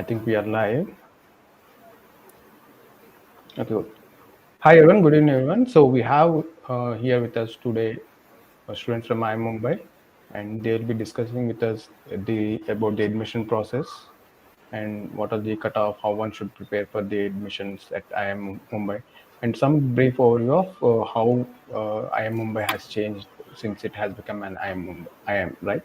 think we are live. Okay. Good. Hi everyone. Good evening, everyone. So we have here with us today students from IIM Mumbai, and they will be discussing with us about the admission process and what are the cutoff, how one should prepare for the admissions at IIM Mumbai, and some brief overview of how IIM Mumbai has changed since it has become an IIM Mumbai. IIM, right?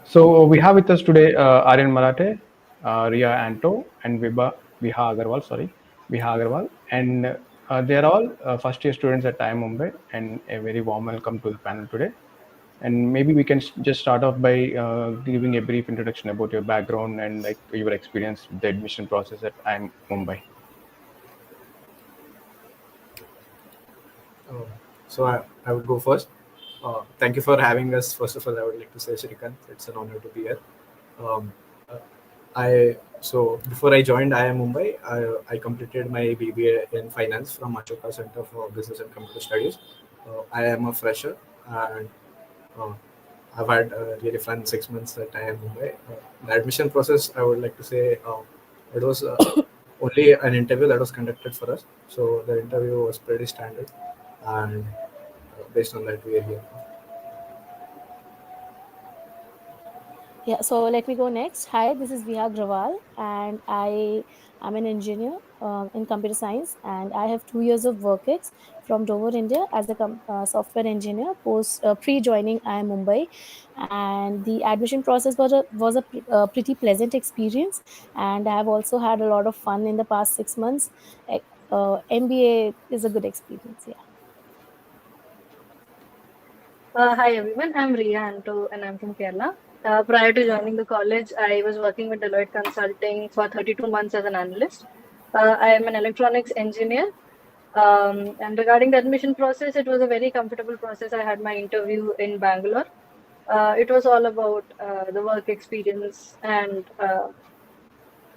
So we have with us today Aryan Marathe, Riya Anto, and Viha Agrawal. Sorry, Viha Agrawal, and they are all first year students at IIM Mumbai, and a very warm welcome to the panel today. And maybe we can just start off by giving a brief introduction about your background and like your experience with the admission process at IIM Mumbai. So I would go first. Thank you for having us. First of all, I would like to say, Shrikant, it's an honor to be here. Um, uh, so before I joined IIM Mumbai, I completed my BBA in finance from Ashoka Center for Business and Computer Studies. I am a fresher, and uh, I've had a really fun 6 months at IIM Mumbai. The admission process, I would like to say, it was only an interview that was conducted for us. So the interview was pretty standard, and based on that, we are here. Yeah, so let me go next. Hi, this is Viha Agrawal, and I am an engineer in computer science, and I have 2 years of work ex from Dover, India, as a software engineer post pre-joining IIM Mumbai, and the admission process was a pretty pleasant experience, and I have also had a lot of fun in the past 6 months. MBA is a good experience. Yeah. Hi everyone, I'm Riya Anto and I'm from Kerala. Prior to joining the college, I was working with Deloitte Consulting for 32 months as an analyst. I am an electronics engineer. And regarding the admission process, it was a very comfortable process. I had my interview in Bangalore. It was all about the work experience and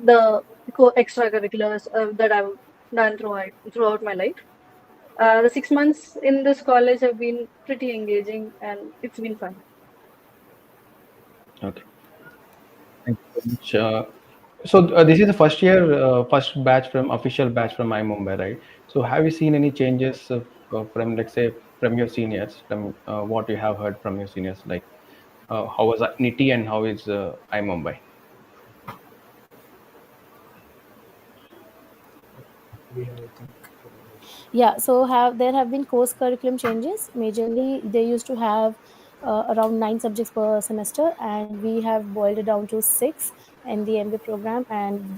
the extracurriculars that I've done throughout my life. The 6 months in this college have been pretty engaging and it's been fun. Okay. Thank you very much. So this is the first year, first batch from official batch from IIM Mumbai, right? So have you seen any changes from, let's say, from your seniors, from what you have heard from your seniors, like how was NITI and how is IIM Mumbai? We have, I think, Yeah, so there have been course curriculum changes. Majorly, they used to have around 9 subjects per semester, and we have boiled it down to 6 in the MBA program. And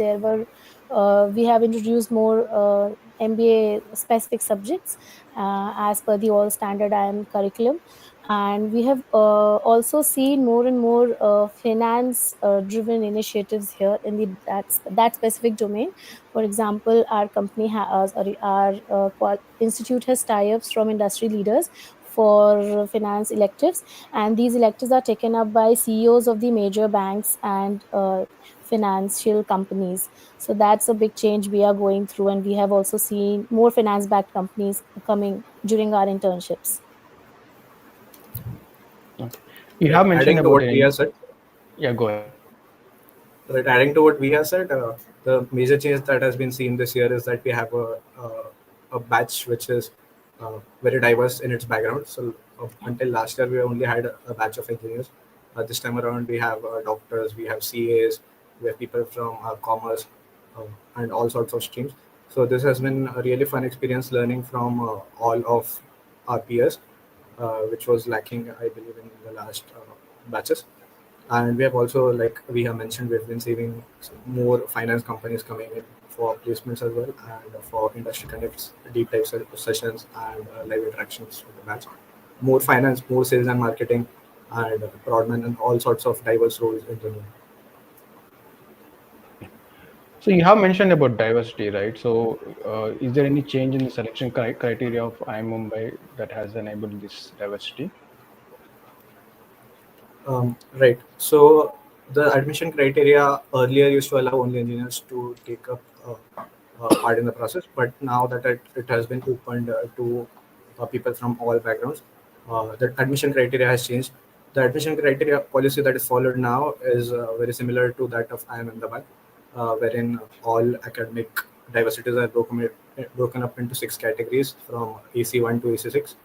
we have introduced more MBA specific subjects as per the all standard IIM curriculum. And we have also seen more and more finance driven initiatives here in that specific domain. For example, our institute has tie-ups from industry leaders for finance electives, and these electives are taken up by CEOs of the major banks and financial companies. So that's a big change we are going through, and we have also seen more finance-backed companies coming during our internships. Okay. You right. have mentioned Adding to about what it. we have said, Yeah, go ahead. right. Adding to what we have said, the major change that has been seen this year is that we have a batch which is very diverse in its background. So until last year, we only had a batch of engineers. This time around, we have doctors, we have CAs, we have people from commerce, uh, and all sorts of streams. So this has been a really fun experience learning from all of our peers, which was lacking, I believe, in the last batches. And we have also, like we have mentioned, we've been seeing more finance companies coming in for placements as well, and for industry connects, deep dive sessions, and live interactions with the batch. More finance, more sales and marketing, and broadman, and all sorts of diverse roles in the So you have mentioned about diversity, right? So is there any change in the selection criteria of IIM Mumbai that has enabled this diversity? Right. So the admission criteria earlier used to allow only engineers to take up part in the process, but now that it has been opened to people from all backgrounds, the admission criteria has changed. The admission criteria policy that is followed now is very similar to that of IIM Ahmedabad. wherein all academic diversities are broken up into 6 categories from AC1 to AC6.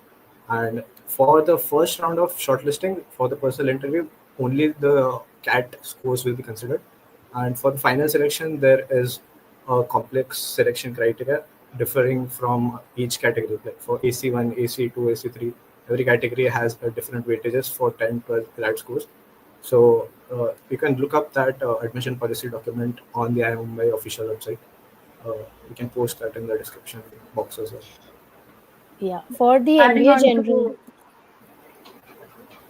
And for the first round of shortlisting for the personal interview, only the CAT scores will be considered. And for the final selection, there is a complex selection criteria differing from each category. Like for AC1, AC2, AC3, every category has a different weightages for 10, 12 grad scores. So you can look up that admission policy document on the IIM Mumbai official website. We can post that in the description box as well. Yeah, for the Adding MBA on general. to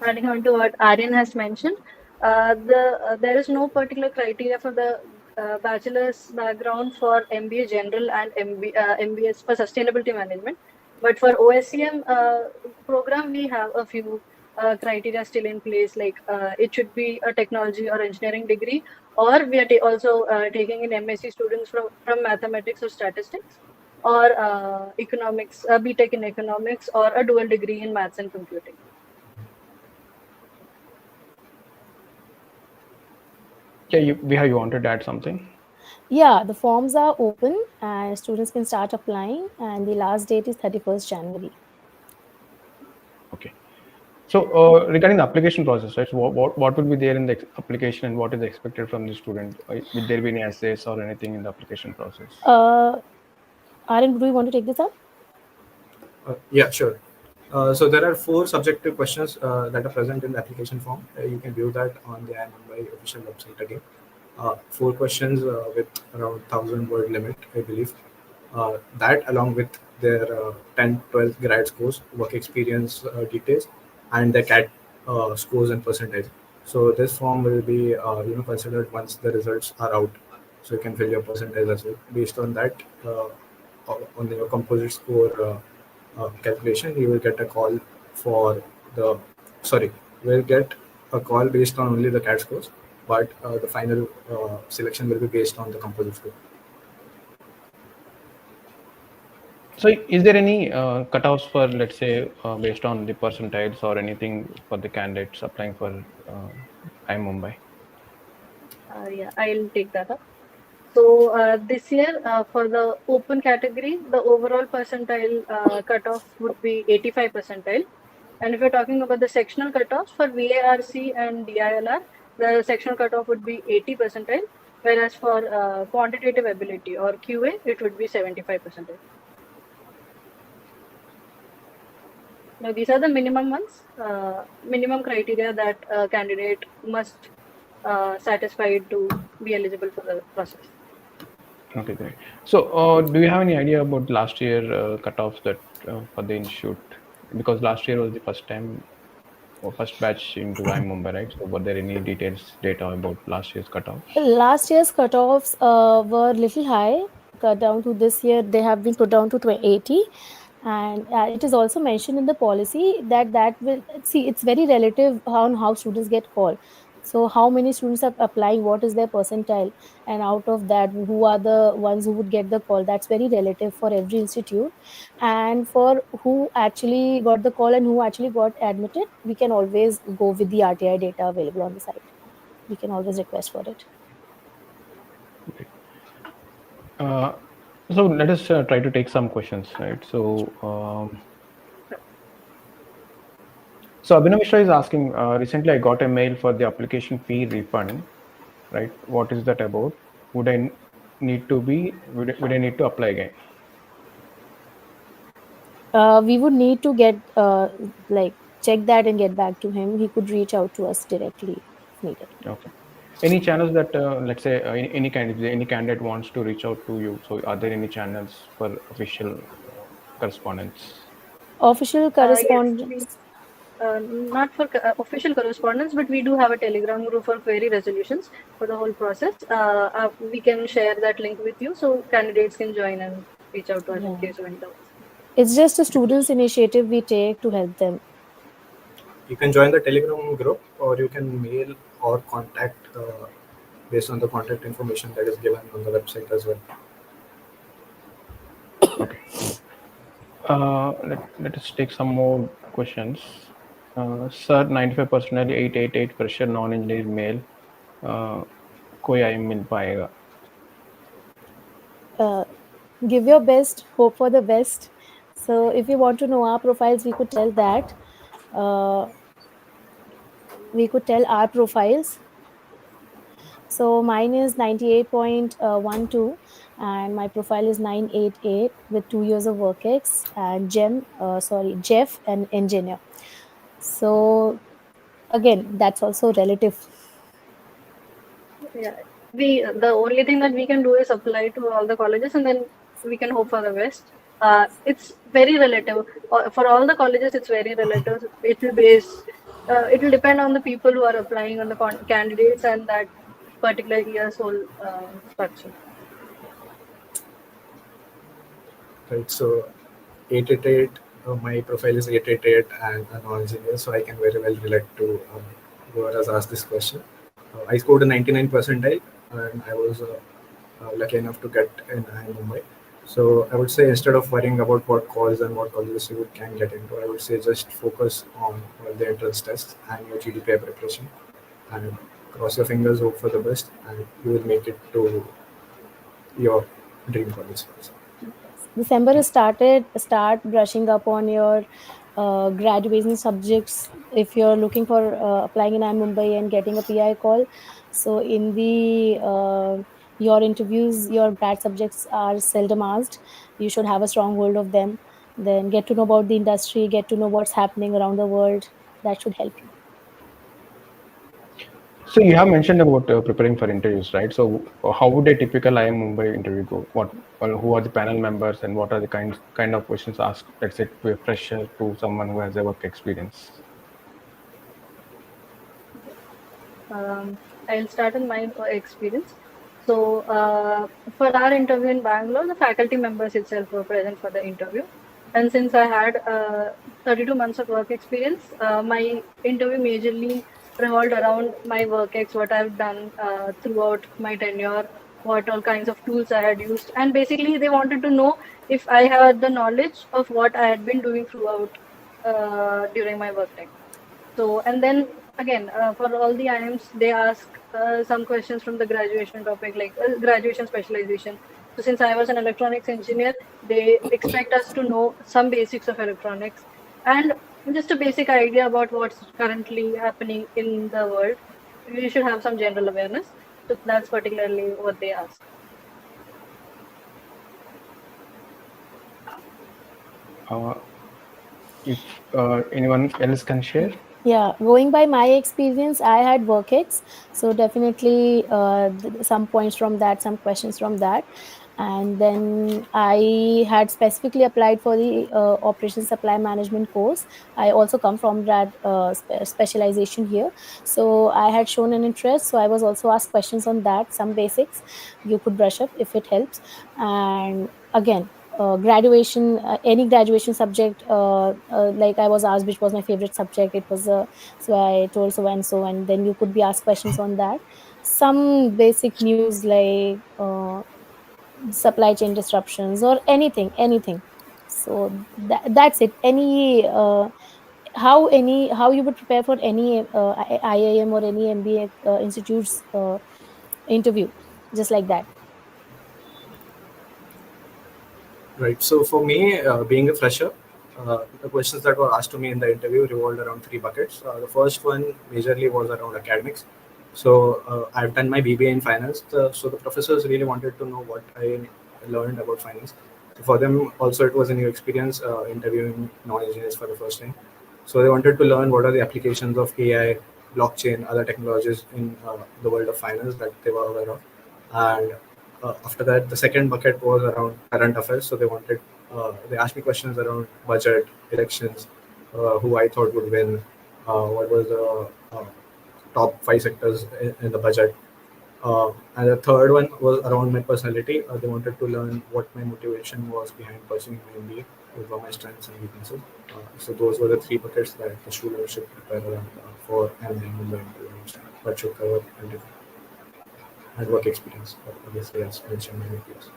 adding on to what Aryan has mentioned, there is no particular criteria for the bachelor's background for MBA General and MBS for Sustainability Management. But for OSCM program, we have a few criteria still in place, like it should be a technology or engineering degree, or we are also taking in MSc students from mathematics or statistics, or economics, BTech in economics, or a dual degree in maths and computing. Yeah, you wanted to add something? Yeah, the forms are open and students can start applying, and the last date is 31st January. Okay. So regarding the application process, right? So what would be there in the application, and what is expected from the student? Will there be any essays or anything in the application process? Aryan, do you want to take this up? Yeah, sure. So there are 4 subjective questions that are present in the application form. You can view that on the IIM Mumbai official website again. 4 questions with around 1,000 word limit, I believe. That along with their 10, 12 grad scores, work experience details, and the CAT scores and percentage. So this form will be considered once the results are out. So you can fill your percentage as well. Based on that, on your composite score calculation, you will get a call for the sorry, you will get a call based on only the CAT scores, but the final selection will be based on the composite score. So is there any cutoffs for, let's say, based on the percentiles or anything for the candidates applying for IIM Mumbai? Yeah, I'll take that up. So this year, for the open category, the overall percentile cutoff would be 85 percentile. And if you're talking about the sectional cutoffs for VARC and DILR, the sectional cutoff would be 80 percentile, whereas for quantitative ability or QA, it would be 75 percentile. Now, these are the minimum ones, minimum criteria that a candidate must satisfy to be eligible for the process. Okay, great. So do you have any idea about last year cutoffs that for the institute? Because last year was the first time or first batch into IIM Mumbai, right? So were there any data about last year's cutoffs? Last year's cutoffs were little high. Cut down to this year, they have been put down to 80, and it is also mentioned in the policy that will see, it's very relative on how students get called. So how many students are applying, what is their percentile, and out of that, who are the ones who would get the call? That's very relative for every institute. And for who actually got the call and who actually got admitted, we can always go with the RTI data available on the site. We can always request for it. Okay. So let us try to take some questions, right? So Abhinav Mishra is asking, recently I got a mail for the application fee refund, right? What is that about? Would I need to would I need to apply again? We would need to get like check that and get back to him. He could reach out to us directly if needed. Okay. Any channels that, let's say, any any candidate wants to reach out to you? So are there any channels for official correspondence? Official Yes, we correspondence. not for official correspondence, but we do have a Telegram group for query resolutions for the whole process. We can share that link with you so candidates can join and reach out to us in Yeah, case of any doubts. it's just a students' initiative we take to help them. You can join the Telegram group, or you can mail or contact based on the contact information that is given on the website as well. Okay. Let us take some more questions. Sir, 95% 888 fresher non-engineer male कोई IIM मिल पाएगा? give your best, hope for the best. So if you want to know our profiles, we could tell that. Uh, we could tell our profiles. So mine is 98.12 and my profile is 988 with 2 years of work ex and Jeff, an engineer. So again, that's also relative. Yeah, the only thing that we can do is apply to all the colleges, and then we can hope for the best. It's very relative. For all the colleges, it's very relative. It will depend on the people who are applying, on the candidates, and that particular year's whole structure. Right. So 888, my profile is 888 and a non-engineer, so I can very well relate to whoever has asked this question. I scored a 99 percentile and I was lucky enough to get in IIM Mumbai. So I would say instead of worrying about what calls and what colleges you can get into, I would say just focus on the entrance tests and your GDPI preparation and cross your fingers, hope for the best, and you will make it to your dream college. December is start brushing up on your graduation subjects if you're looking for applying in IIM Mumbai and getting a PI call. So in the your interviews, your grad subjects are seldom asked. You should have a strong hold of them. Then get to know about the industry, get to know what's happening around the world. That should help you. So you have mentioned about preparing for interviews, right? So how would a typical IIM Mumbai interview go? Who are the panel members, and what are the kind of questions asked? Let's say to a fresher, to someone who has a work experience. I'll start with my experience. So, for our interview in Bangalore, the faculty members itself were present for the interview. And since I had 32 months of work experience, my interview majorly revolved around my work ex, what I've done throughout my tenure, what all kinds of tools I had used. And basically, they wanted to know if I had the knowledge of what I had been doing throughout during my work time. So, and then again, for all the IIMs, they ask some questions from the graduation topic, like graduation specialization. So, since I was an electronics engineer, they expect us to know some basics of electronics and just a basic idea about what's currently happening in the world. You should have some general awareness. So, that's particularly what they ask. If anyone else can share. Yeah, going by my experience, I had work ex, so definitely some points from that, some questions from that. And then I had specifically applied for the operation supply management course. I also come from that specialization here, so I had shown an interest, so I was also asked questions on that, some basics you could brush up if it helps. And again, graduation, any graduation subject, like I was asked which was my favorite subject, it was so I told so and so, and then you could be asked questions on that. Some basic news like supply chain disruptions or anything. So that's it. Any how you would prepare for any IIM or any MBA institutes interview, just like that. Right. So for me, being a fresher, the questions that were asked to me in the interview revolved around three buckets. The first one majorly was around academics. So I've done my BBA in finance. So the professors really wanted to know what I learned about finance. So for them also it was a new experience interviewing non-engineers for the first time. So they wanted to learn what are the applications of AI, blockchain, other technologies in the world of finance that they were aware of. And after that, the second bucket was around current affairs. So they asked me questions around budget, elections, who I thought would win, what was the top five sectors in the budget. And the third one was around my personality. They wanted to learn what my motivation was behind pursuing my MBA, what were my strengths and weaknesses. So those were the three buckets that the student should prepare around for and then Mumbai interview, what should cover and work experience. Obviously, as mentioned many years.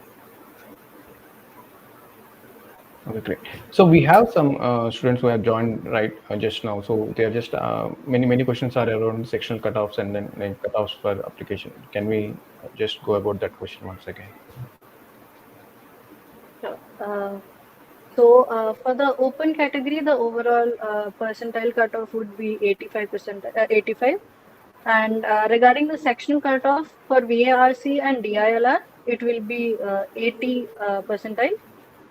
Okay, great. So we have some students who have joined right just now. So they are just many questions are around sectional cutoffs and then like, cutoffs for application. Can we just go about that question once again? Uh, so for the open category, the overall percentile cutoff would be 85%, 85. And regarding the sectional cutoff for VARC and DILR, it will be 80 percentile.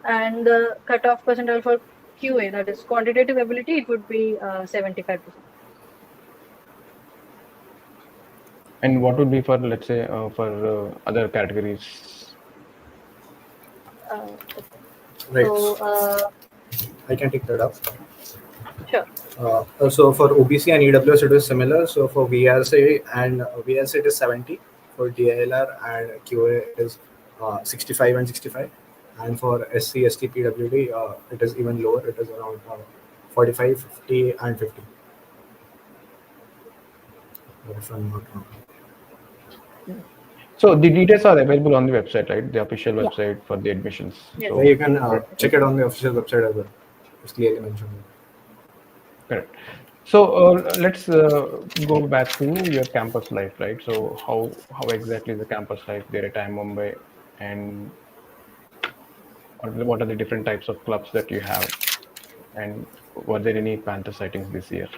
And the cutoff percentile for QA, that is quantitative ability, it would be 75%. And what would be for, let's say, for other categories? Okay. Right. So, I can take that up. sure. So for OBC and EWS, it is similar. So for VRC and VRC, it is 70. For DILR and QA, it is 65 and 65. And for SC, ST, PWD, it is even lower. It is around 45, 50, and 50. If I'm not wrong. So the details are available on the website, right? The official Yeah. website for the admissions. Yes. So, You can check it on the official website as well. It's clearly mentioned. correct. So let's go back to your campus life, right? So how exactly is the campus life there at IIM Mumbai, and what are the different types of clubs that you have, and were there any panther sightings this year?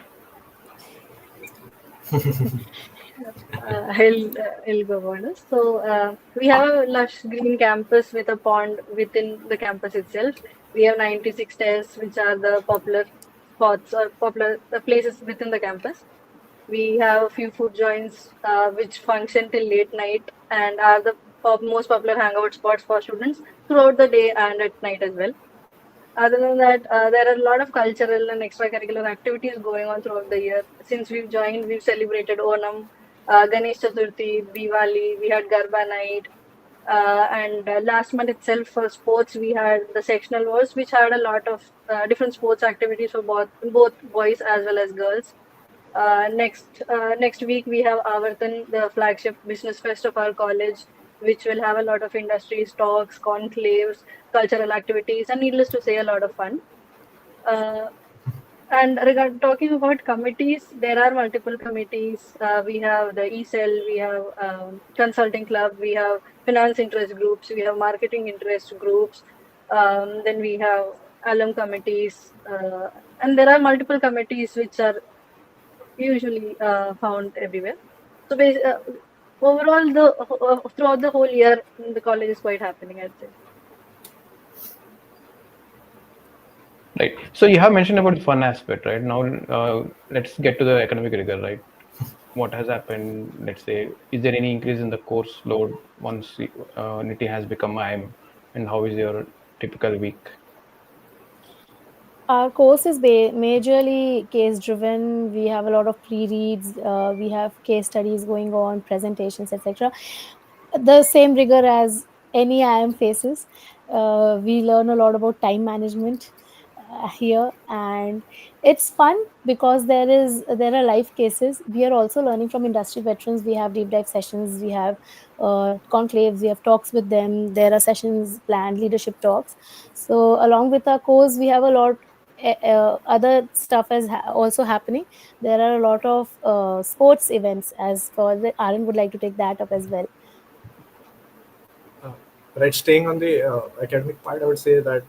I'll go on this. So we have a lush green campus with a pond within the campus itself. We have 96 stairs, which are the popular spots or popular the places within the campus. We have a few food joints which function till late night and are the most popular hangout spots for students throughout the day and at night as well. Other than that, there are a lot of cultural and extracurricular activities going on throughout the year. Since we've joined, we've celebrated Onam, Ganesh Chaturthi, Diwali, we had Garba night, and last month itself for sports, we had the sectional wars, which had a lot of different sports activities for both boys as well as girls. Next week we have Avartan, the flagship business fest of our college, which will have a lot of industries, talks, conclaves, cultural activities, and needless to say, a lot of fun. Uh, and talking about committees, there are multiple committees. We have the ECEL, we have consulting club, we have finance interest groups, we have marketing interest groups. Then we have alum committees, and there are multiple committees which are usually found everywhere. So overall, throughout the whole year, the college is quite happening, I'd say. Right. So you have mentioned about the fun aspect, right? Now let's get to the academic rigor, right? What has happened? Let's say, is there any increase in the course load once NITI has become IIM, and how is your typical week? Our course is majorly case driven. We have a lot of pre-reads, we have case studies going on, presentations, etc. The same rigor as any IIM faces. We learn a lot about time management here, and it's fun because there are live cases. We are also learning from industry veterans. We have deep dive sessions, we have conclaves, we have talks with them. There are sessions planned, leadership talks. So along with our course, we have a lot other stuff is also happening. There are a lot of sports events. As for the Aryan would like to take that up as well. Right, staying on the academic part, I would say that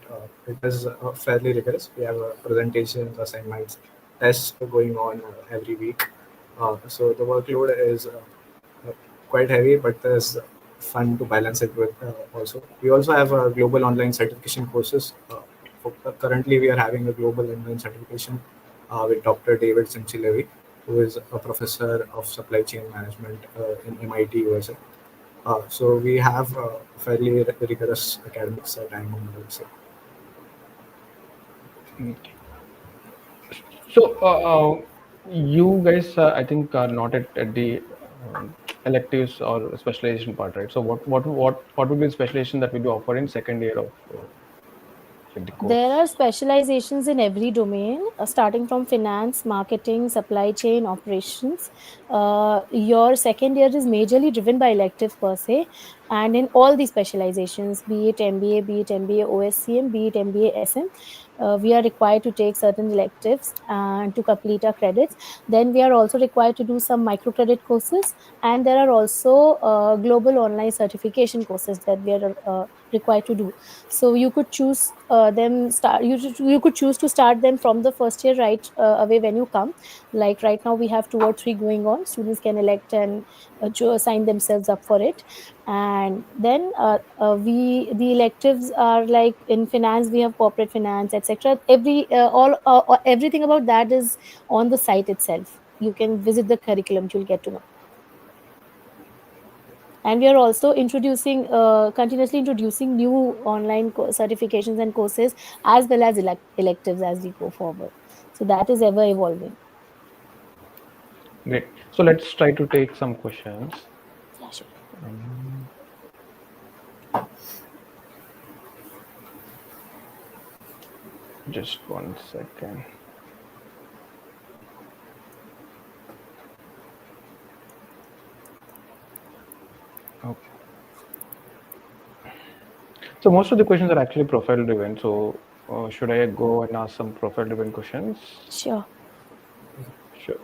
it is fairly rigorous. We have presentations, assignments, tests going on every week. So the workload is quite heavy, but there's fun to balance it with also. We also have global online certification courses. Currently, we are having a global online certification with Dr. David Simchilevi, who is a professor of supply chain management in MIT, USA. So we have fairly rigorous academics at IIM Mumbai, I would say. Okay. So you guys, I think, are not at the electives or specialization part, right? So what would be the specialization that we do offer in second year of the course? There are specializations in every domain, starting from finance, marketing, supply chain, operations. Your second year is majorly driven by electives per se, and in all the specializations, be it MBA, be it MBA OSCM, be it MBA SM, we are required to take certain electives and to complete our credits. Then we are also required to do some microcredit courses, and there are also global online certification courses that we are required to do. So you could choose them start you could choose to start them from the first year right away when you come. Like right now we have 2 or 3 going on. Students can elect and sign themselves up for it. And then we the electives are like in finance we have corporate finance, etc. Everything about that is on the site itself. You can visit the curriculum, you'll get to know. And we are also introducing continuously introducing new online certifications and courses, as well as electives as we go forward. So that is ever evolving. Great. So let's try to take some questions. Yeah, sure. Just 1 second. Okay. So most of the questions are actually profile driven. So should I go and ask some profile driven questions? Sure. Sure.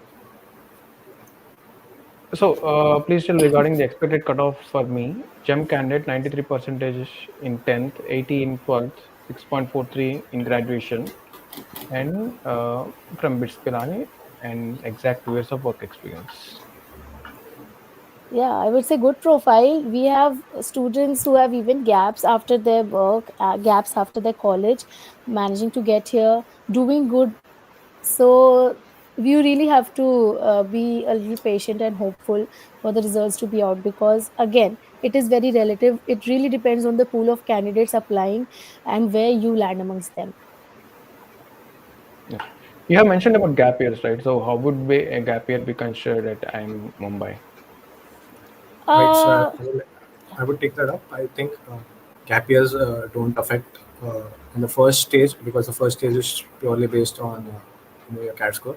So please tell regarding the expected cutoff for me. GEM candidate 93 percentage in 10th, 80 in 12th, 6.43 in graduation, and from BITS Pilani, and exact 2 years of work experience. Yeah, I would say good profile. We have students who have even gaps after their work, gaps after their college, managing to get here, doing good. So you really have to be a little patient and hopeful for the results to be out, because again it is very relative. It really depends on the pool of candidates applying and where you land amongst them. Okay. You have mentioned about gap years, right? So how would a gap year be considered at IIM Mumbai? Right. uh I would take that up. I think gap years don't affect in the first stage, because the first stage is purely based on your CAT score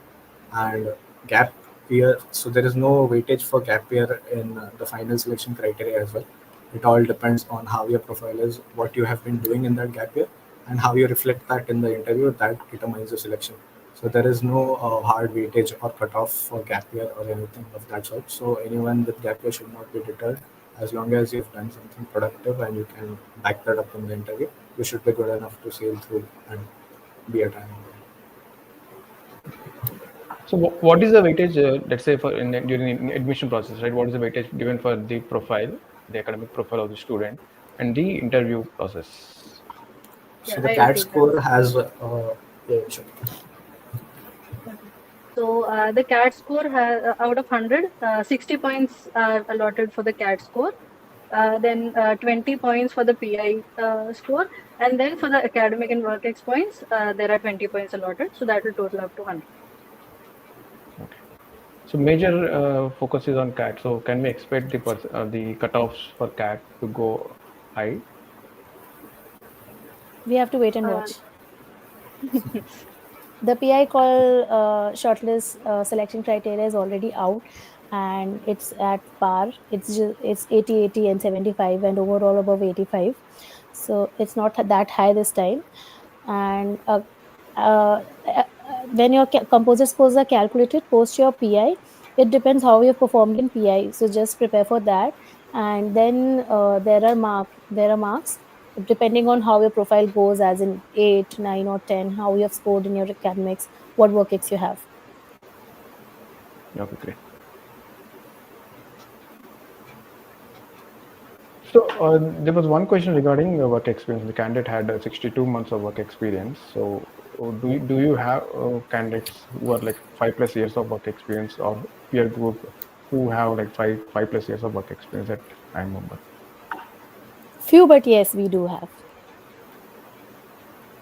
and gap year. So there is no weightage for gap year in the final selection criteria as well. It all depends on how your profile is, what you have been doing in that gap year, and how you reflect that in the interview. That determines the selection. So there is no hard weightage or cutoff for gap year or anything of that sort. So anyone with gap year should not be deterred. As long as you've done something productive and you can back that up in the interview, you should be good enough to sail through and be a time. So what is the weightage, let's say for during the admission process, right? What is the weightage given for the profile, the academic profile of the student, and the interview process? So Yeah, the I'll CAT take that. score has yeah, sure. Okay. So the CAT score has out of 100, 60 points are allotted for the CAT score. Then 20 points for the PI score, and then for the academic and work ex points, there are 20 points allotted. So that will total up to 100. Okay. So major focus is on CAT. So can we expect the cutoffs for CAT to go high? we have to wait and Uh, watch. The PI call shortlist selection criteria is already out, and it's at par. It's 80, 80, and 75, and overall above 85. So it's not that high this time. And uh, uh, when your composite scores are calculated post your PI, it depends how you performed in PI. So just prepare for that. And then there are marks depending on how your profile goes, as in 8, 9, or 10, how you have scored in your academics, what work ex you have. Okay, great. So there was one question regarding work experience. The candidate had 62 months of work experience. So do you have candidates who are like 5+ years of work experience, or peer group who have like five plus years of work experience at IIM Mumbai? Few, but yes, we do have.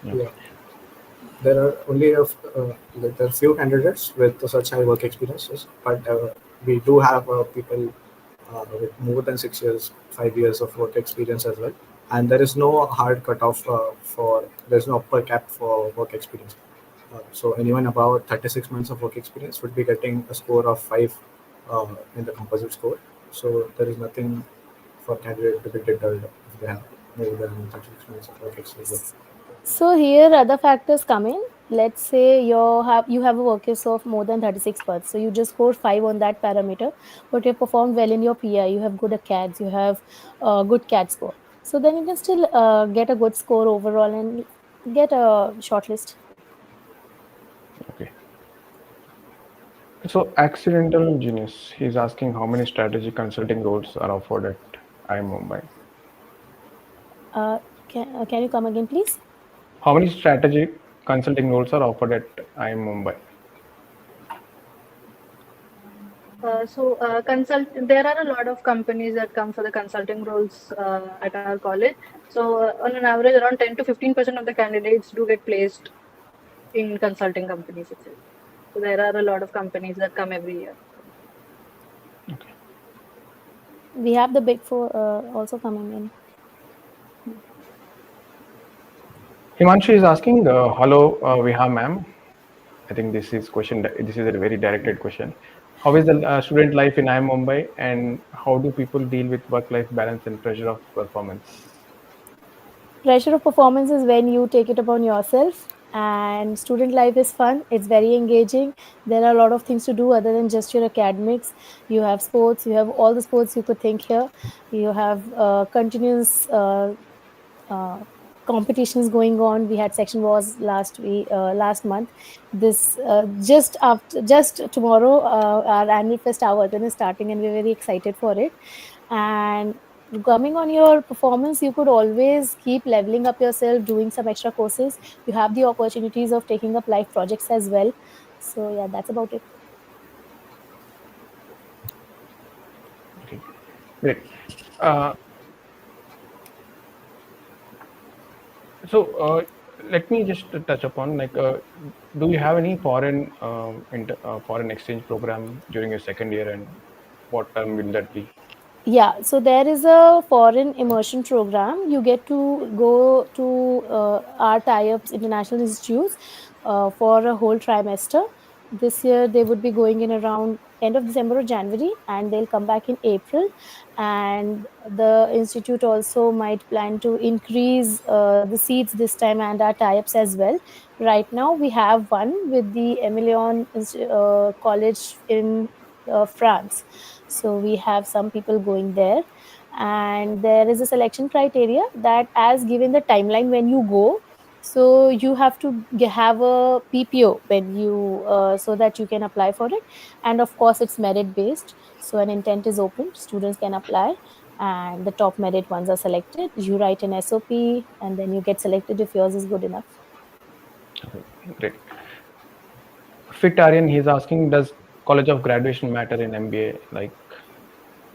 Yeah. Okay. There are only there are few candidates with such high work experiences, but we do have people with more than 6 years, 5 years of work experience as well. And there is no hard cutoff there's no upper cap for work experience. So anyone about 36 months of work experience would be getting a score of 5 in the composite score. So there is nothing for candidate to be deterred if they have more than 36 months of work experience. So here other factors come in. Let's say you have a work use of more than 36 months. So you just scored 5 on that parameter, but you have performed well in your PI. You have good CADs. You have good CAD score. So then you can still get a good score overall and get a shortlist. Okay. So accidental genius. He's asking how many strategy consulting roles are offered at IIM Mumbai. Uh, can you come again, please? How many strategy consulting roles are offered at IIM Mumbai? There are a lot of companies that come for the consulting roles at our college. So, on an average, around 10 to 15% of the candidates do get placed in consulting companies itself. So, there are a lot of companies that come every year. Okay. We have the big four also coming in. Himanshu is asking, hello, Viha ma'am. I think this is question. This is a very directed question. How is the student life in IIM Mumbai, and how do people deal with work-life balance and pressure of performance? Pressure of performance is when you take it upon yourself, and student life is fun. It's very engaging. There are a lot of things to do other than just your academics. You have sports. You have all the sports you could think here. You have continuous uh, competitions going on. We had section wars last month. This just tomorrow, our annual fest Avartan is starting, and we're very excited for it. And coming on your performance, you could always keep leveling up yourself, doing some extra courses. You have the opportunities of taking up live projects as well. So yeah, that's about it. Okay, great. Uh, so let me just touch upon like, do you have any foreign exchange program during your second year, and what term will that be? Yeah, so there is a foreign immersion program. You get to go to our tie-ups international institutes for a whole trimester. This year they would be going in around end of December or January, and they'll come back in April. And the institute also might plan to increase the seats this time and our tie-ups as well. Right now we have one with the Emilion College in France. So we have some people going there, and there is a selection criteria that, as given the timeline when you go, so you have to have a PPO when you so that you can apply for it. And of course it's merit based, so an intent is open, students can apply, and the top merit ones are selected. You write an SOP, and then you get selected if yours is good enough. Okay, great. Fit Aryan, he's asking, does college of graduation matter in MBA? Like,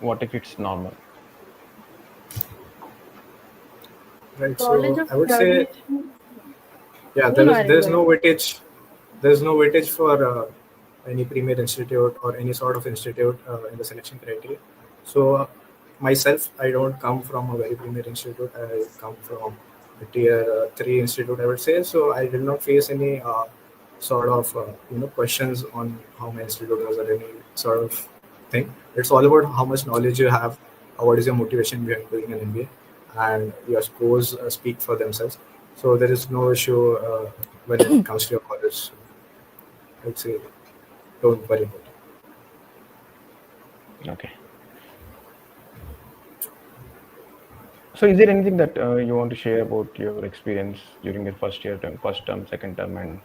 what if it's normal? Right. College So of I would say, Graduation. yeah, No, no, Aryan, there's go no ahead. weightage. There's no weightage for any premier institute or any sort of institute in the selection criteria. So myself, I don't come from a very premier institute. I come from a tier three institute, I would say. So I did not face any sort of questions on how my institute was or any sort of thing. It's all about how much knowledge you have, what is your motivation behind doing an MBA, and your scores speak for themselves. So there is no issue when it comes to your college. I would say don't worry about it. Okay. So, is there anything that you want to share about your experience during your first term, second term, and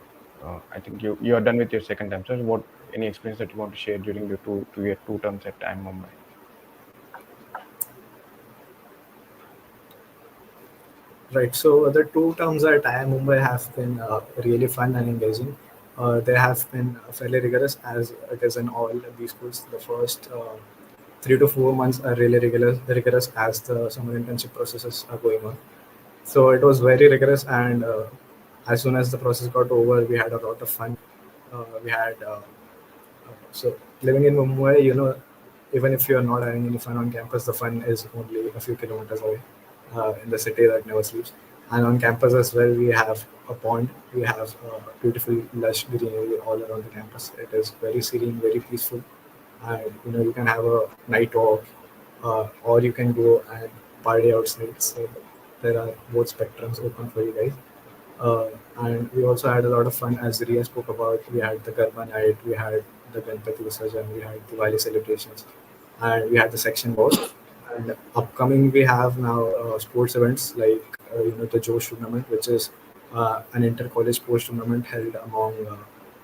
I think you are done with your second term. So, what any experience that you want to share during your two terms at IIM Mumbai? Right. So the two terms at IIM Mumbai have been really fun and engaging. They have been fairly rigorous as it is in all these schools. The first 3 to 4 months are really rigorous as the summer internship processes are going on. So it was very rigorous, and as soon as the process got over, we had a lot of fun. We had so living in Mumbai, even if you're not having any fun on campus, the fun is only a few kilometers away in the city that never sleeps. And on campus as well, we have a pond. We have beautiful lush greenery all around the campus. It is very serene, very peaceful, and you can have a night walk, or you can go and party outside. So there are both spectrums open for you guys. And we also had a lot of fun, as Riya spoke about. We had the Garba night, we had the Ganpati Visarjan, we had Diwali celebrations, and we had the section wars. And upcoming, we have now sports events like the Josh tournament, which is an inter-college sports tournament held among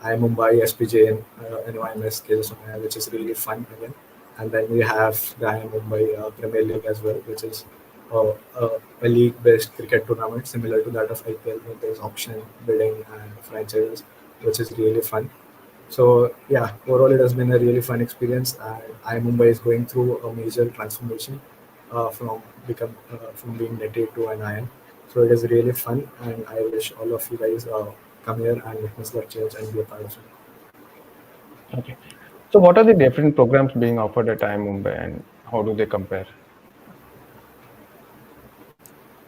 IIM Mumbai, SPJ, and NYMS skills, which is really fun again. And then we have the IIM Mumbai Premier League as well, which is a league-based cricket tournament similar to that of IPL, where there's auction, bidding, and franchises, which is really fun. So yeah, overall it has been a really fun experience. And IIM Mumbai is going through a major transformation from being native to an IIM. So it is really fun, and I wish all of you guys come here and witness that change and be a part of it. Okay. So what are the different programs being offered at IIM Mumbai, and how do they compare?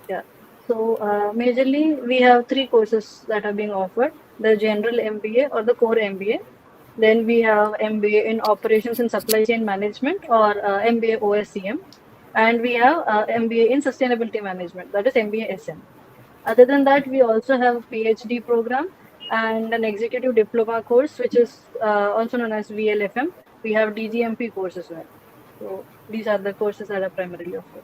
Yeah. So majorly we have three courses that are being offered: the general MBA or the core MBA. Then we have MBA in operations and supply chain management, or MBA OSCM, and we have MBA in sustainability management, that is MBA SM. Other than that, we also have PhD program and an executive diploma course, which is also known as VLFM. We have DGMP course as well. So these are the courses that are primarily offered.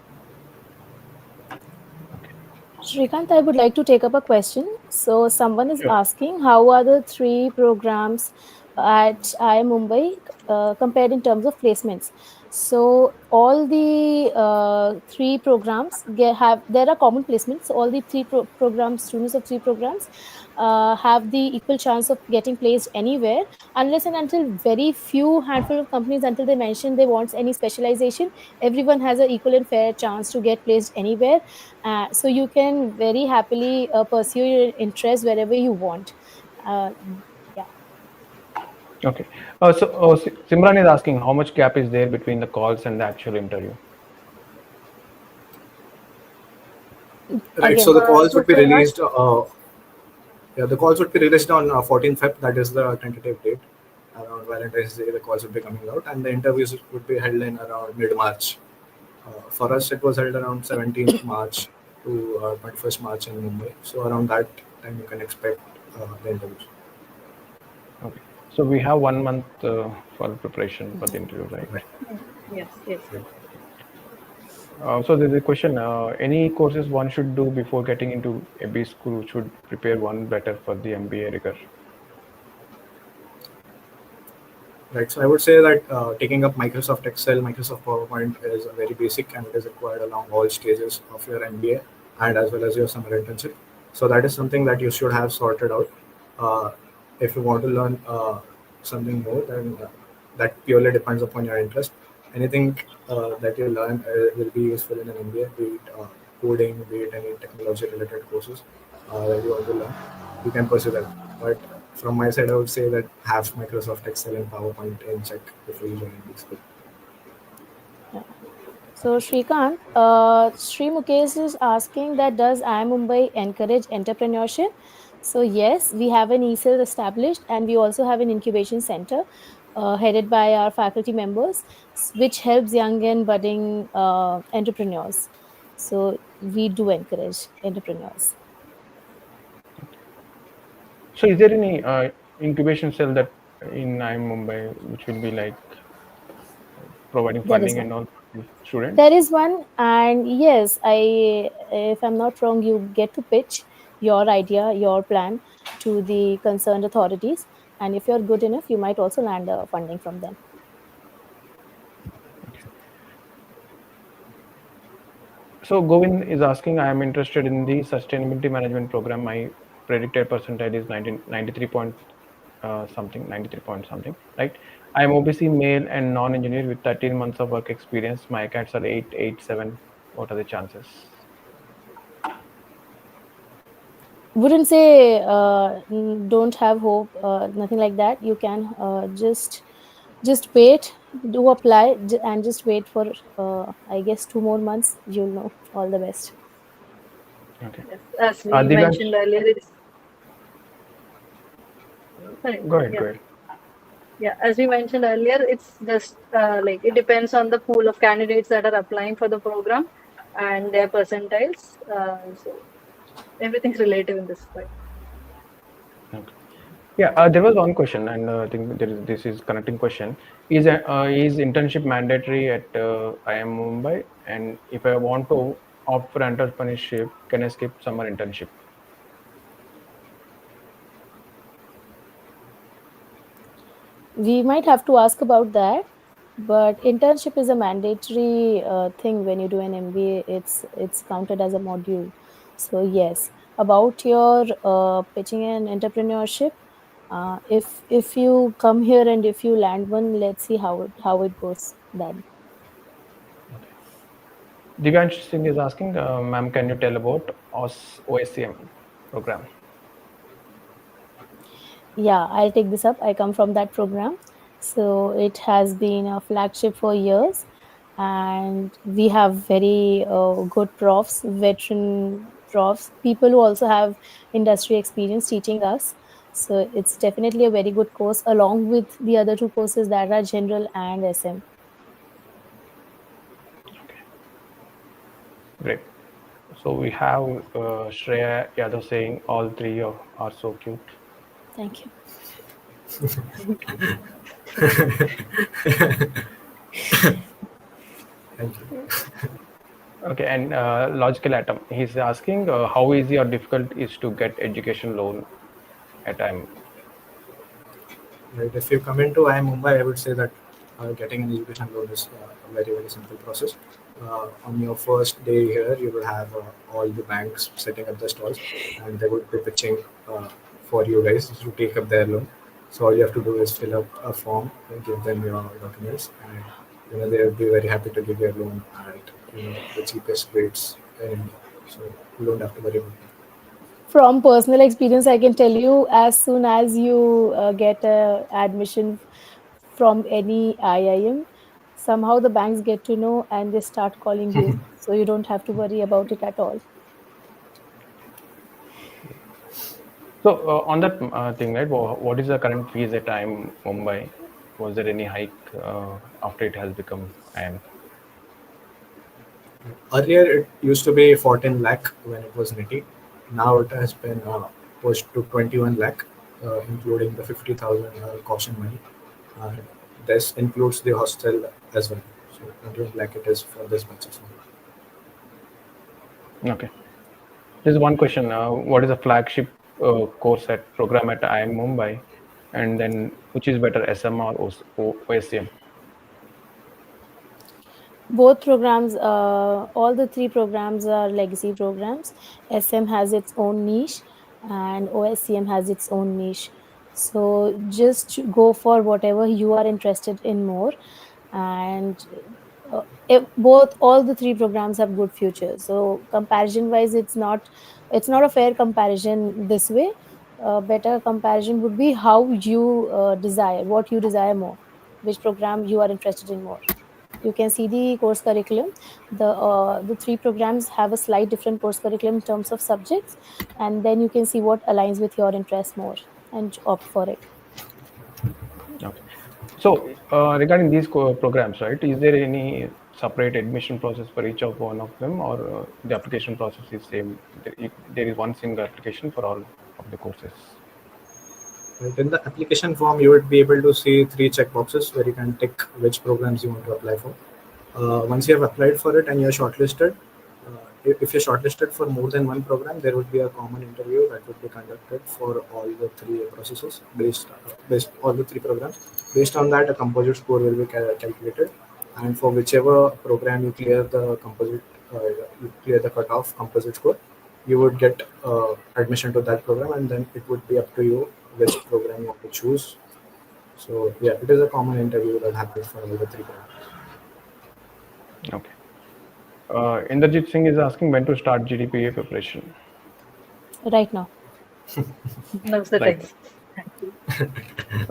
Shrikant, I would like to take up a question. So someone is Sure. asking, how are the three programs at IIM Mumbai compared in terms of placements? So all the three programs there are common placements. So all the three programs, students of three programs have the equal chance of getting placed anywhere, unless and until very few handful of companies, until they mention they want any specialization, everyone has an equal and fair chance to get placed anywhere. So you can very happily pursue your interest wherever you want. Uh, yeah. Okay. Simran is asking how much gap is there between the calls and the actual interview. Right. Again, So the calls would be for us, released. The calls would be released on 14th Feb. That is the tentative date. Around Valentine's Day, the calls would be coming out, and the interviews would be held in around mid-March. For us, it was held around 17th March to 21st March in Mumbai. So around that time, you can expect the interviews. Okay. So we have 1 month for preparation for the interview, right? yes, yes. So there's a question, any courses one should do before getting into a B school should prepare one better for the MBA rigor? Right. So I would say that taking up Microsoft Excel, Microsoft PowerPoint is very basic, and it is required along all stages of your MBA and as well as your summer internship. So that is something that you should have sorted out. If you want to learn something more, then that purely depends upon your interest. Anything that you learn will be useful in an MBA, be it coding, be it any technology related courses that you want to learn. You can pursue that. But from my side, I would say that have Microsoft Excel and PowerPoint in check before you join the school. so Shrikant, Sri Mukesh is asking that does IIM Mumbai encourage entrepreneurship? So yes, we have an ESIL established, and we also have an incubation center headed by our faculty members, which helps young and budding entrepreneurs. So we do encourage entrepreneurs. So is there any incubation cell that in IIM Mumbai which will be like providing There is funding one. and all for the students? There is one, and yes, if I'm not wrong, you get to pitch your idea, your plan to the concerned authorities, and if you're good enough, you might also land funding from them. So Govind is asking, I am interested in the sustainability management program. My predicted percentile is 93 point something, 93 point something, right? I am OBC male and non-engineer with 13 months of work experience. My cats are 8, 8, 7. What are the chances? Wouldn't say don't have hope, nothing like that. You can just wait, do apply, and just wait for I guess 2 more months. You'll know. All the best. Okay. Yes. As we Divansh, mentioned earlier, it's sorry. go ahead, Yeah. go ahead. Yeah, as we mentioned earlier, it's just like it depends on the pool of candidates that are applying for the program and their percentiles. So everything's relative in this point. Okay. Yeah, there was one question, and I think this is connecting question. Is internship mandatory at IIM Mumbai? And if I want to opt for entrepreneurship, can I skip summer internship? We might have to ask about that, but internship is a mandatory thing when you do an MBA. It's counted as a module. So yes, about your pitching and entrepreneurship. If you come here and if you land one, let's see how it goes then. Okay. Divyansh Singh is asking, ma'am, can you tell about OSCM program? Yeah, I'll take this up. I come from that program. So it has been a flagship for years, and we have very good profs, veteran profs, people who also have industry experience teaching us. So it's definitely a very good course, along with the other two courses that are general and SM. Okay, great. So we have Shreya Yadav saying all three are so cute. Thank you. Thank you. Okay, and Logical Atom, he's asking how easy or difficult is to get education loan at IIM. Right. If you come into IIM Mumbai, I would say that getting an education loan is a very, very simple process. On your first day here, you will have all the banks setting up the stalls, and they would be pitching for you guys to take up their loan. So all you have to do is fill up a form and give them your documents, and they will be very happy to give you a loan at the cheapest rates in India. So you don't have to worry about that. From personal experience, I can tell you, as soon as you get a admission from any IIM, somehow the banks get to know and they start calling you. So you don't have to worry about it at all. So on that thing, right? What is the current fees at IIM Mumbai? Was there any hike after it has become IIM? Earlier, it used to be 14 lakh when it was nitty. Now it has been pushed to 21 lakh, including the 50,000 caution money. Uh, this includes the hostel as well. So 21 lakh it is for this batch as well. Okay. There's one question. What is the flagship course at program at IIM Mumbai? And then which is better, SM or OSCM? Both programs, all the three programs are legacy programs. SM has its own niche and OSCM has its own niche. So just go for whatever you are interested in more. And both all the three programs have good futures. So comparison wise, it's not a fair comparison this way. Better comparison would be how you desire, what you desire more, which program you are interested in more. You can see the course curriculum. The three programs have a slight different course curriculum in terms of subjects, and then you can see what aligns with your interest more and opt for it. Okay. So regarding these programs, right, is there any separate admission process for each of one of them, or the application process is same? There is one single application for all of the courses. Right. In the application form, you would be able to see three checkboxes where you can tick which programs you want to apply for. Once you have applied for it and you're shortlisted, if you're shortlisted for more than one program, there would be a common interview that would be conducted for all the three processes based all the three programs. Based on that, a composite score will be calculated, and for whichever program you clear the composite, you clear the cutoff composite score, you would get admission to that program, and then it would be up to you which program you have to choose. So yeah, it is a common interview that happens for all the three programs. Okay. Inderjit Singh is asking when to start GDPA preparation. Right now. That's the Right. time.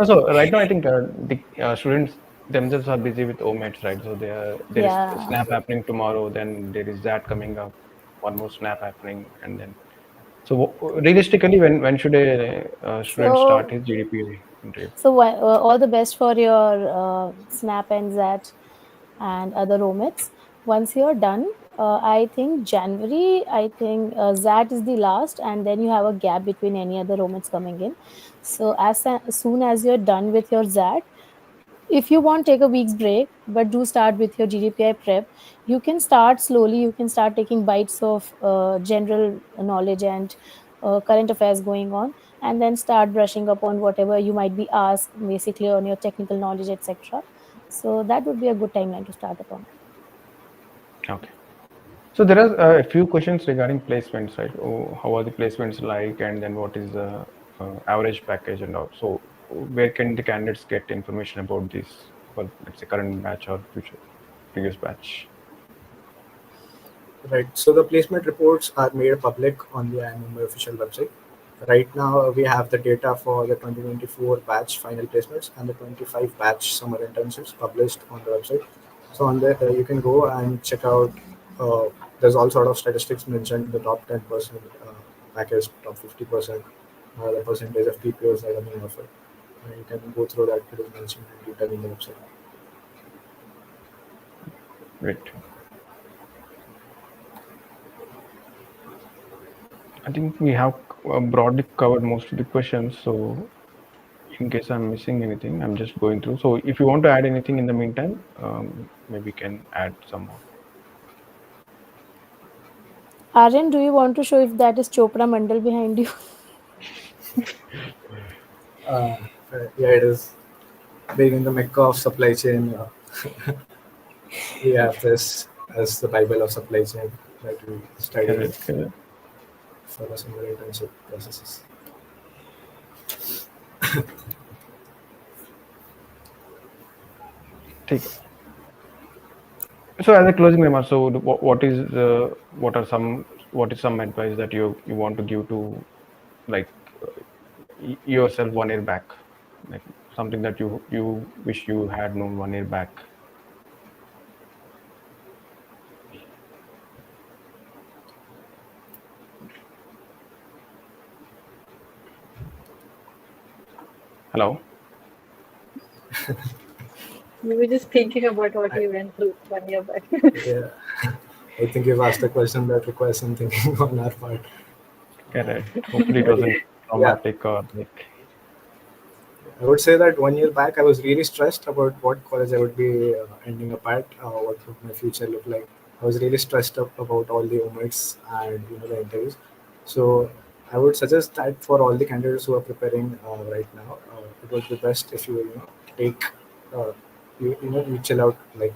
So right now, I think the students themselves are busy with OMETs, right? So there is Yeah. snap happening tomorrow, then there is that coming up, one more snap happening, and then so realistically, when should a student start So his GDPA interview? all the best for your snap and zat and other omits. Once you're done, I think January. I think ZAT is the last, and then you have a gap between any other omits coming in. So as soon as you're done with your ZAT, if you want, take a week's break, but do start with your GDPI prep. You can start slowly. You can start taking bites of general knowledge and current affairs going on, and then start brushing up on whatever you might be asked, basically on your technical knowledge, etc. So that would be a good timeline to start upon. Okay. So there are a few questions regarding placements, right? Oh, how are the placements like, and then what is the average package and all. So where can the candidates get information about this for, let's say, current batch or future previous batch? Right. So the placement reports are made public on the IIM Mumbai official website. Right now, we have the data for the 2024 batch final placements and the 25 batch summer internships published on the website. So on there, you can go and check out. Uh, there's all sort of statistics mentioned: the top 10% package, top 50%, the percentage of PPOs that are being offered. You can go through that. It is mentioned in detail in the website. Great. I think we have broadly covered most of the questions. So in case I'm missing anything, I'm just going through. So if you want to add anything in the meantime, maybe we can add some more. Aryan, do you want to show if that is Chopra Mandal behind you? Uh, yeah, it is being in the mecca of supply chain. We have this as the Bible of supply chain that we study Correct, correct. for some internship processes. Take. So as a closing remark, so what is some advice that you want to give to, like, yourself 1 year back, like something that you wish you had known 1 year back. Hello. We were just thinking about what we went through 1 year back. Yeah, I think you've asked a question that requires some thinking on our part. Correct. Hopefully it wasn't Yeah, traumatic or like. I would say that 1 year back, I was really stressed about what college I would be ending up at, what would my future look like. I was really stressed up about all the omits and the interviews. So I would suggest that for all the candidates who are preparing right now, it would be best if you take uh, you chill out, like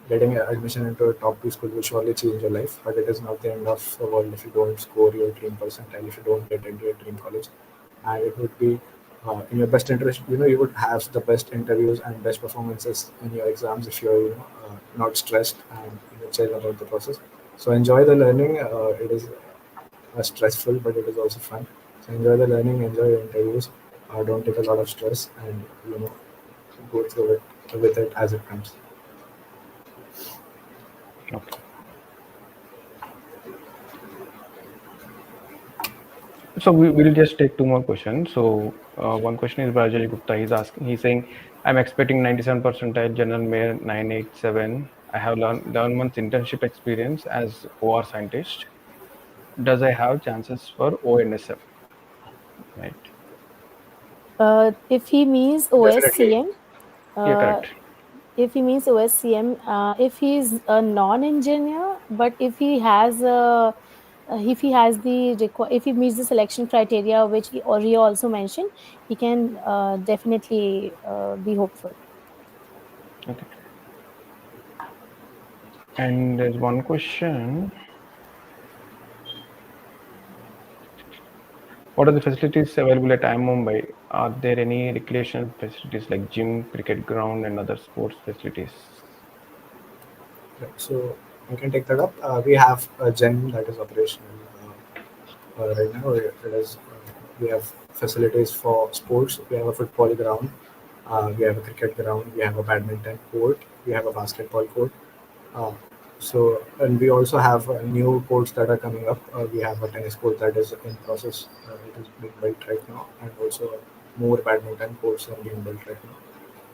getting admission into a top 2 school will surely change your life, but it is not the end of the world if you don't score your dream percentile, if you don't get into your dream college. And it would be in your best interest, you would have the best interviews and best performances in your exams if you're not stressed and chill about the process. So enjoy the learning. It is stressful, but it is also fun. So enjoy the learning, enjoy your interviews. Don't take a lot of stress, and go through it with it as it comes. Okay. So we will just take 2 more questions. So one question is by Ajay Gupta. He's saying, I'm expecting 97 percentile, general mayor 987. I have 11 months internship experience as OR scientist. Does I have chances for ONSM? Right. If he means Definitely. OSCM, Yeah, uh, correct. if he means OSCM, if he's a non-engineer, but if he has the if he meets the selection criteria which Riya also mentioned, he can definitely be hopeful. Okay. And there's one question. What are the facilities available at IIM Mumbai? Are there any recreational facilities like gym, cricket ground, and other sports facilities? Right. So I can take that up. We have a gym that is operational right now. We have facilities for sports. We have a football ground. We have a cricket ground. We have a badminton court. We have a basketball court. Uh, and we also have new courts that are coming up. We have a tennis court that is in process. It is being built right now, and also more badminton courts are being built right now.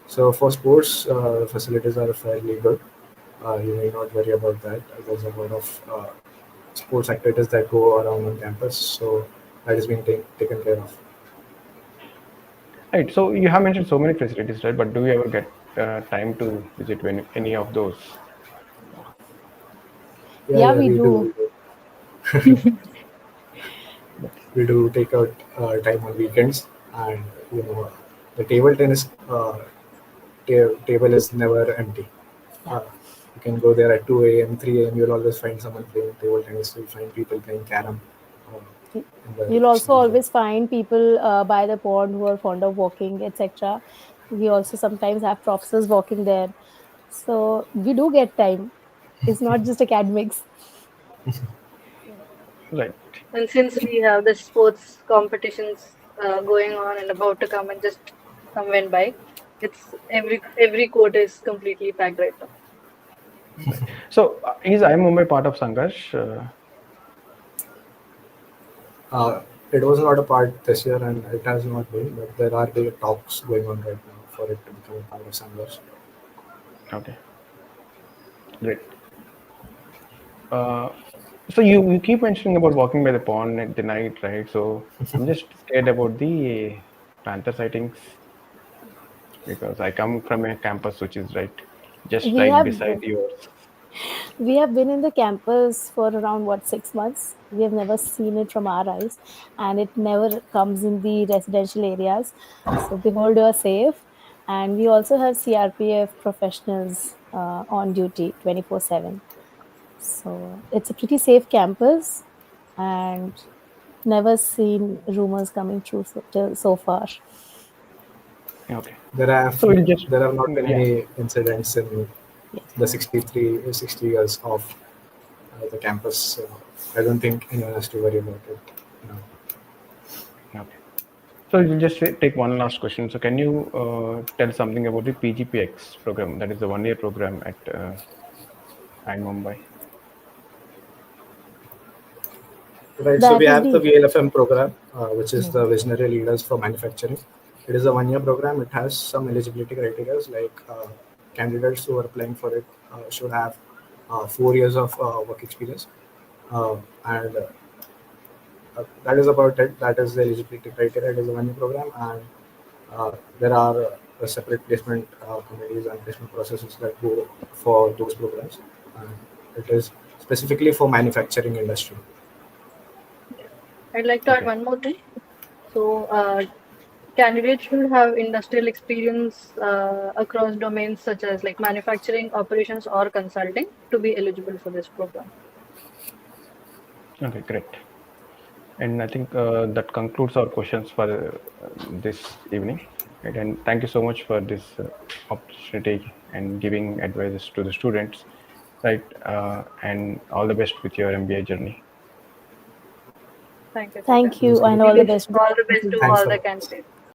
So for sports, facilities are fairly good. you may not worry about that. There's a lot of sports activities that go around on campus, so that is being taken care of. Right. So you have mentioned so many facilities, right? But do you ever get time to visit any of those? Yeah, Yeah, yeah, we we do. do. We do take out time on weekends, and the table tennis table is never empty. Yeah. Uh, you can go there at 2 a.m., 3 a.m. You'll always find someone playing table tennis. You'll find people playing carom Y- in the You'll also evening. always find people by the pond who are fond of walking, etc. We also sometimes have professors walking there. So we do get time. It's not just academics. Right. And since we have the sports competitions going on and about to come and just some went by, it's every court is completely packed right now. Right. So is IIM Mumbai part of Sangarsh? Uh, it was not a part this year, and it has not been. But there are big talks going on right now for it to become a part of Sandhurst. Okay. Great. Uh, so you keep mentioning about walking by the pond at the night, right? So I'm just scared about the panther sightings because I come from a campus which is just We right have beside yours. we have been in the campus for around what 6 months. We have never seen it from our eyes, and it never comes in the residential areas. So behold, you are safe. And we also have CRPF professionals on duty 24/7. So it's a pretty safe campus, and never seen rumors coming true till so far. Okay. There have So we'll just there have not been yeah. any incidents in Yes. the 60 years of the campus. So I don't think anyone has to worry about it. No. Okay. So we'll just take one last question. So can you tell something about the PGPX program? That is the 1 year program at IIM Mumbai. Right. So we That is have the the VLFM program, which is the Mhm. Visionary Leaders for Manufacturing. It is a 1 year program. It has some eligibility criteria, like candidates who are applying for it should have 4 years of work experience, and that is about it. That is the eligibility criteria. It is a 1 year program, and there are separate placement committees and placement processes that go for those programs. And it is specifically for manufacturing industry. I'd like to add Okay. one more thing. So, candidates should have industrial experience across domains such as like manufacturing, operations, or consulting to be eligible for this program. Okay. Great. And I think that concludes our questions for this evening. Right? And thank you so much for this opportunity and giving advices to the students. Right. And all the best with your MBA journey. Thank you, Satya. Thank you, and So, all We the wish best to the all the best students. to thanks all a the lot. candidates.